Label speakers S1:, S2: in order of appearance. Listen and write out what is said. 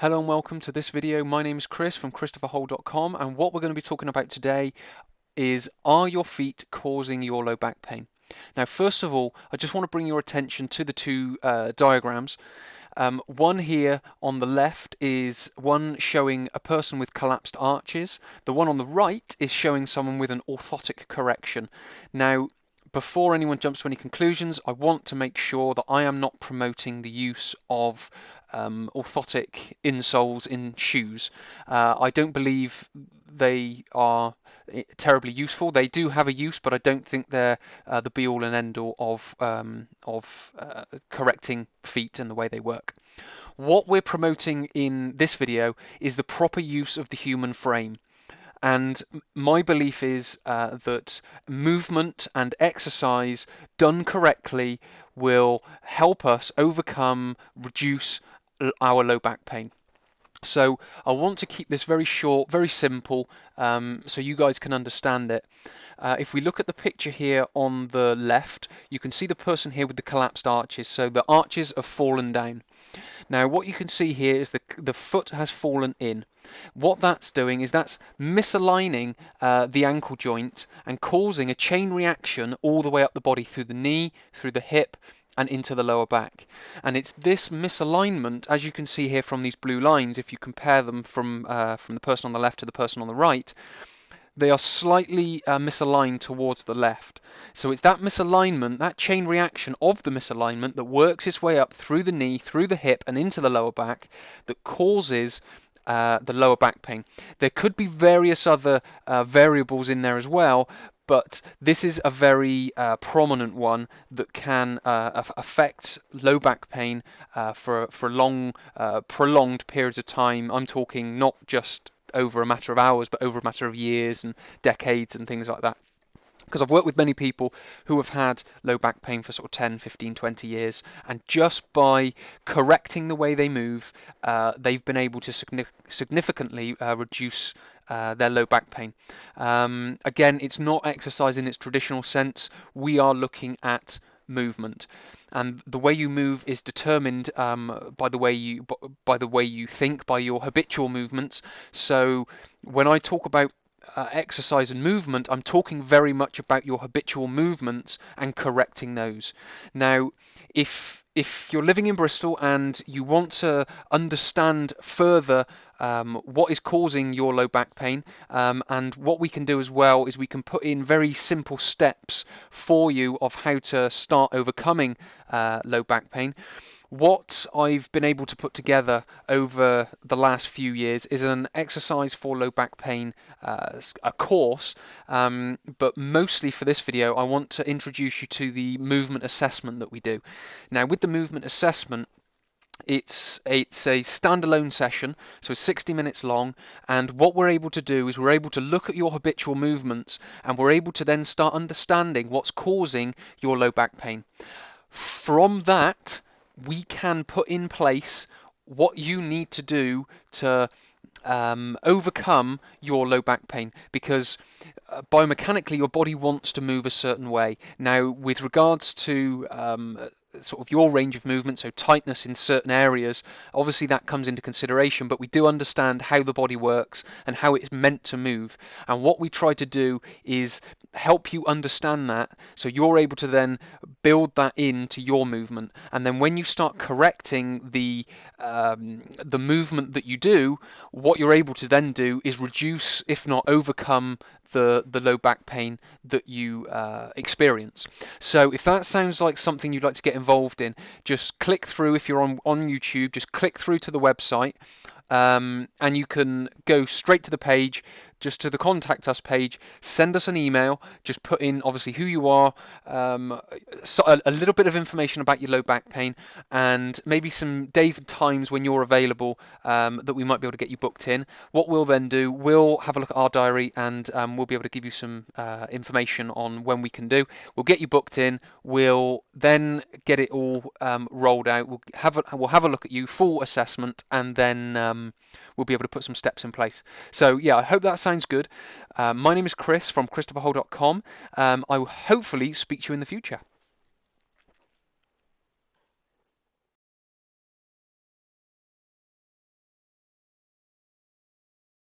S1: Hello and welcome to this video. My name is Chris from ChristopherHole.com, and what we're going to be talking about today is, are your feet causing your low back pain? Now, first of all, I just want to bring your attention to the two diagrams. One here on the left is one showing a person with collapsed arches. The one on the right is showing someone with an orthotic correction. Now, before anyone jumps to any conclusions, I want to make sure that I am not promoting the use of orthotic insoles in shoes. I don't believe they are terribly useful. They do have a use, but I don't think they're the be-all and end-all of correcting feet and the way they work. What we're promoting in this video is the proper use of the human frame. And my belief is that movement and exercise done correctly will help us overcome, reduce our low back pain. So I want to keep this very short, very simple, so you guys can understand it. If we look at the picture here on the left, you can see the person here with the collapsed arches. So the arches have fallen down. Now what you can see here is the foot has fallen in. What that's doing is that's misaligning the ankle joint and causing a chain reaction all the way up the body through the knee, through the hip, and into the lower back. And it's this misalignment, as you can see here from these blue lines, if you compare them from the person on the left to the person on the right, they are slightly misaligned towards the left. So it's that misalignment, that chain reaction of the misalignment that works its way up through the knee, through the hip, and into the lower back that causes the lower back pain. There could be various other variables in there as well, but this is a very prominent one that can affect low back pain for long, prolonged periods of time. I'm talking not just over a matter of hours, but over a matter of years and decades and things like that. Because I've worked with many people who have had low back pain for sort of 10, 15, 20 years, and just by correcting the way they move, they've been able to significantly reduce their low back pain. Again, it's not exercise in its traditional sense. We are looking at movement, and the way you move is determined by the way you think, by your habitual movements. So when I talk about exercise and movement, I'm talking very much about your habitual movements and correcting those. Now, if you're living in Bristol and you want to understand further what is causing your low back pain, and what we can do as well is we can put in very simple steps for you of how to start overcoming low back pain. What I've been able to put together over the last few years is an exercise for low back pain, a course, but mostly for this video I want to introduce you to the movement assessment that we do. Now with the movement assessment, it's a standalone session, so it's 60 minutes long, and what we're able to do is we're able to look at your habitual movements, and we're able to then start understanding what's causing your low back pain. From that, we can put in place what you need to do to overcome your low back pain, because biomechanically your body wants to move a certain way. Now with regards to sort of your range of movement, so tightness in certain areas, obviously that comes into consideration, but we do understand how the body works and how it's meant to move, and what we try to do is help you understand that so you're able to then build that into your movement. And then when you start correcting the movement that you do, what you're able to then do is reduce, if not overcome, the low back pain that you experience. So if that sounds like something you'd like to get involved in, just click through. If you're on YouTube, just click through to the website, and you can go straight to the page, just to the contact us page. Send us an email, just put in obviously who you are, so a little bit of information about your low back pain, and maybe some days and times when you're available, that we might be able to get you booked in. What we'll then do, we'll have a look at our diary, and we'll be able to give you some information on when we can do. We'll get you booked in, we'll then get it all rolled out, we'll have a look at you, full assessment, and then we'll be able to put some steps in place. So yeah, I hope that sounds good. My name is Chris from ChristopherHole.com. I will hopefully speak to you in the future.